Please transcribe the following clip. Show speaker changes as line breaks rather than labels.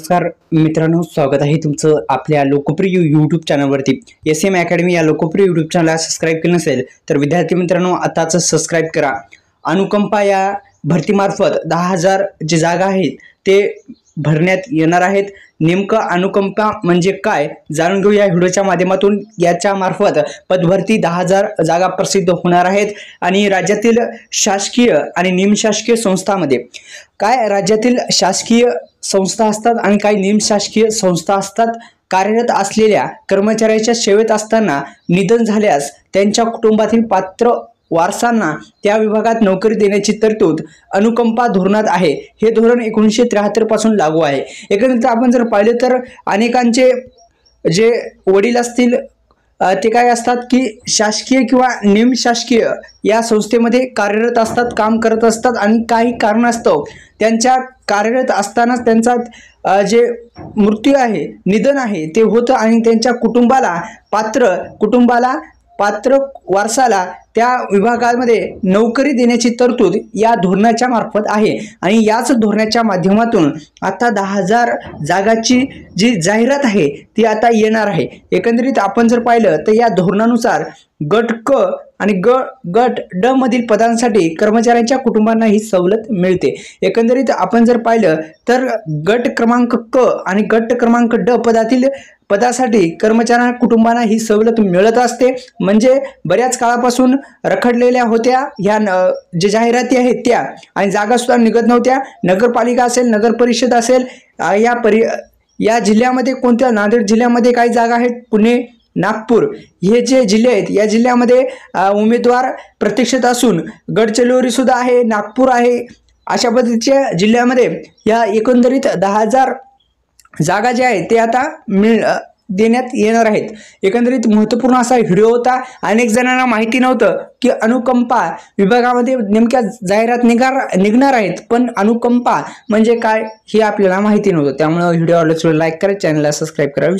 नमस्कार मित्रांनो, स्वागत आहे तुमचं आपल्या लोकप्रिय यूट्यूब चॅनलवरती। SM अकॅडमी या लोकप्रिय यूट्यूब चॅनलला सबस्क्राइब केलं नसेल तर विद्यार्थी मित्रांनो आताच सबस्क्राइब करा। अनुकंपा या भरतीमार्फत 10,000 जे जागा आहेत ते भरण्यात येणार आहेत। नेमकं अनुकंपा म्हणजे काय जाणून घेऊ या व्हिडिओच्या माध्यमातून। याच्या मार्फत पदभरती 10,000 जागा प्रसिद्ध होणार आहेत आणि राज्यातील शासकीय आणि निमशासकीय संस्थांमध्ये काय राज्यातील शासकीय संस्था असतात आणि काही निमशासकीय संस्था असतात। कार्यरत असलेल्या कर्मचाऱ्याच्या सेवेत असताना निधन झाल्यास त्यांच्या कुटुंबातील पात्र वारसांना त्या विभागात नोकरी देण्याची तरतूद अनुकंपा धोरणात आहे। हे धोरण 1973 पासून लागू आहे। एकंदरीत आपण जर पाहिले तर अनेकांचे जे वडील असतील ते काय असतात की शासकीय किंवा निमशासकीय या संस्थेमध्ये कार्यरत असतात, काम करत असतात आणि काही कारणास्तव त्यांच्या कार्यरत असतानाच त्यांचा जे मृत्यू आहे, निधन आहे ते होतं आणि त्यांच्या कुटुंबाला पात्र वारसाला त्या विभागामध्ये नोकरी देण्याची तरतूद या धोरणाच्या मार्फत आहे। आणि याच धोरणाच्या माध्यमातून आता 10,000 जागाची जी जाहिरात आहे ती आता येणार आहे। एकंदरीत आपण जर पाहिलं तर या धोरणानुसार गट क आणि गट ड मधील पदांसाठी कर्मचाऱ्यांच्या कुटुंबांना ही सवलत मिळते। एकंदरीत आपण जर पाहिलं तर गट क्रमांक क आणि गट क्रमांक ड पदासाठी कर्मचाऱ्यांना कुटुंबांना ही सवलत मिळत असते। म्हणजे बऱ्याच काळापासून रखडलेल्या होत्या ह्या जे जाहिराती आहेत त्या, आणि जागा सुद्धा निघत नव्हत्या। नगरपालिका असेल, नगर परिषद असेल, या जिल्ह्यामध्ये कोणत्या नांदेड जिल्ह्यामध्ये काही जागा आहेत, पुणे, नागपूर हे जे जिल्हे आहेत या जिल्ह्यामध्ये उमेदवार प्रतीक्षेत असून गडचिरोली सुद्धा आहे, नागपूर आहे, अशा पद्धतीच्या जिल्ह्यामध्ये या एकंदरीत 10,000 जागा ज्या आहेत ते आता देण्यात येणार आहेत। एकंदरीत महत्त्वपूर्ण असा व्हिडिओ होता। अनेक जणांना माहिती नव्हतं की अनुकंपा विभागामध्ये नेमक्या जाहिरात निघणार आहेत, पण अनुकंपा म्हणजे काय हे आपल्याला माहिती नव्हतं। त्यामुळे व्हिडिओ आवडल्यास लाईक करा, चॅनलला सबस्क्राइब करा।